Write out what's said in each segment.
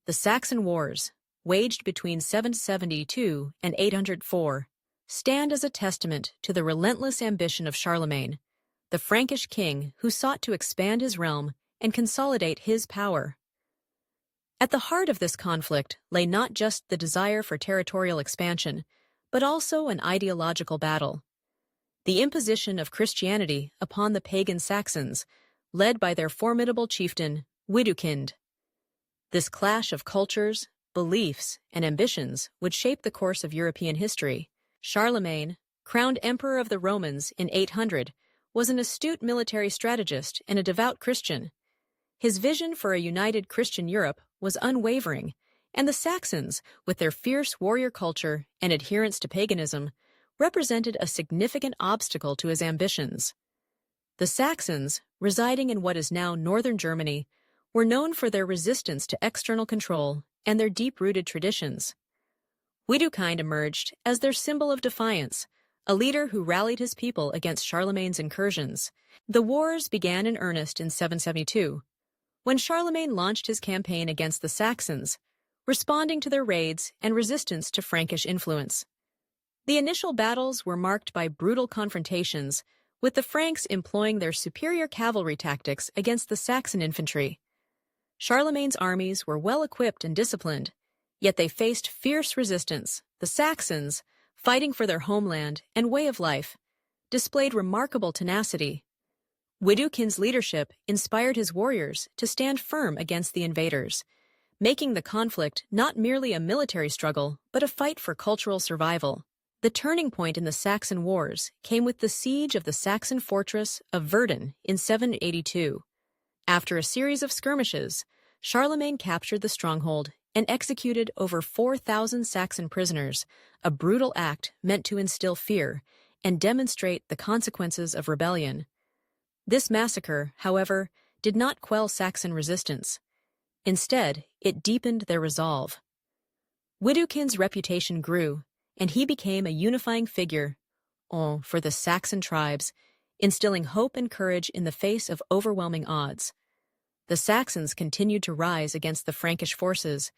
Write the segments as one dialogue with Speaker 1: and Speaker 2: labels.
Speaker 1: The Saxon Wars, waged between 772 and 804, stand as a testament to the relentless ambition of Charlemagne, the Frankish king who sought to expand his realm and consolidate his power. At the heart of this conflict lay not just the desire for territorial expansion, but also an ideological battle. The imposition of Christianity upon the pagan Saxons, led by their formidable chieftain, Widukind. This clash of cultures, beliefs, and ambitions would shape the course of European history. Charlemagne, crowned emperor of the Romans in 800, was an astute military strategist and a devout Christian. His vision for a united Christian Europe was unwavering, and the Saxons, with their fierce warrior culture and adherence to paganism, represented a significant obstacle to his ambitions. The Saxons, residing in what is now northern Germany, were known for their resistance to external control and their deep-rooted traditions. Widukind emerged as their symbol of defiance, a leader who rallied his people against Charlemagne's incursions. The wars began in earnest in 772, when Charlemagne launched his campaign against the Saxons, responding to their raids and resistance to Frankish influence. The initial battles were marked by brutal confrontations, with the Franks employing their superior cavalry tactics against the Saxon infantry. Charlemagne's armies were well-equipped and disciplined, yet they faced fierce resistance. The Saxons, fighting for their homeland and way of life, displayed remarkable tenacity. Widukind's leadership inspired his warriors to stand firm against the invaders, making the conflict not merely a military struggle, but a fight for cultural survival. The turning point in the Saxon Wars came with the siege of the Saxon fortress of Verden in 782. After a series of skirmishes, Charlemagne captured the stronghold and executed over 4,000 Saxon prisoners, a brutal act meant to instill fear and demonstrate the consequences of rebellion. This massacre, however, did not quell Saxon resistance. Instead, it deepened their resolve. Widukind's reputation grew, and he became a unifying figure for the Saxon tribes, instilling hope and courage in the face of overwhelming odds. The Saxons continued to rise against the Frankish forces,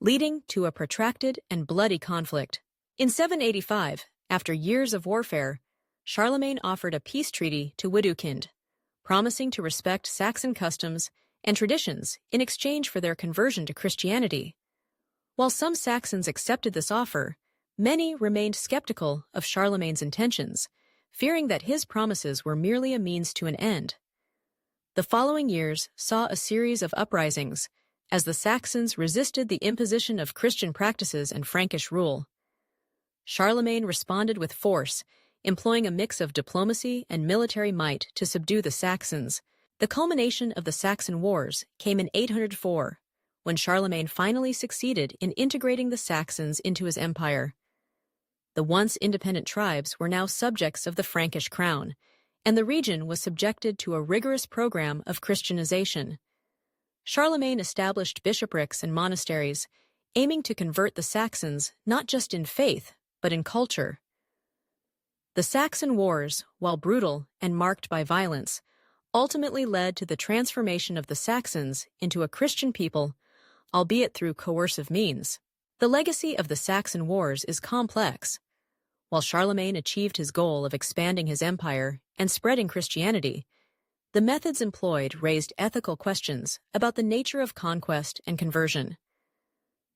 Speaker 1: leading to a protracted and bloody conflict. In 785, after years of warfare, Charlemagne offered a peace treaty to Widukind, promising to respect Saxon customs and traditions in exchange for their conversion to Christianity. While some Saxons accepted this offer, many remained skeptical of Charlemagne's intentions, fearing that his promises were merely a means to an end. The following years saw a series of uprisings as the Saxons resisted the imposition of Christian practices and Frankish rule. Charlemagne responded with force, employing a mix of diplomacy and military might to subdue the Saxons. The culmination of the Saxon Wars came in 804, when Charlemagne finally succeeded in integrating the Saxons into his empire. The once independent tribes were now subjects of the Frankish crown, and the region was subjected to a rigorous program of Christianization. Charlemagne established bishoprics and monasteries, aiming to convert the Saxons not just in faith, but in culture. The Saxon Wars, while brutal and marked by violence, ultimately led to the transformation of the Saxons into a Christian people, albeit through coercive means. The legacy of the Saxon Wars is complex. While Charlemagne achieved his goal of expanding his empire and spreading Christianity, the methods employed raised ethical questions about the nature of conquest and conversion.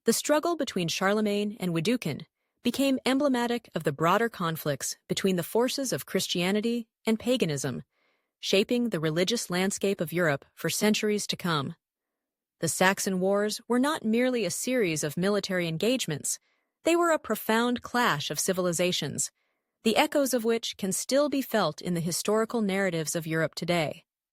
Speaker 1: The struggle between Charlemagne and Widukind became emblematic of the broader conflicts between the forces of Christianity and paganism, shaping the religious landscape of Europe for centuries to come. The Saxon Wars were not merely a series of military engagements, they were a profound clash of civilizations, the echoes of which can still be felt in the historical narratives of Europe today.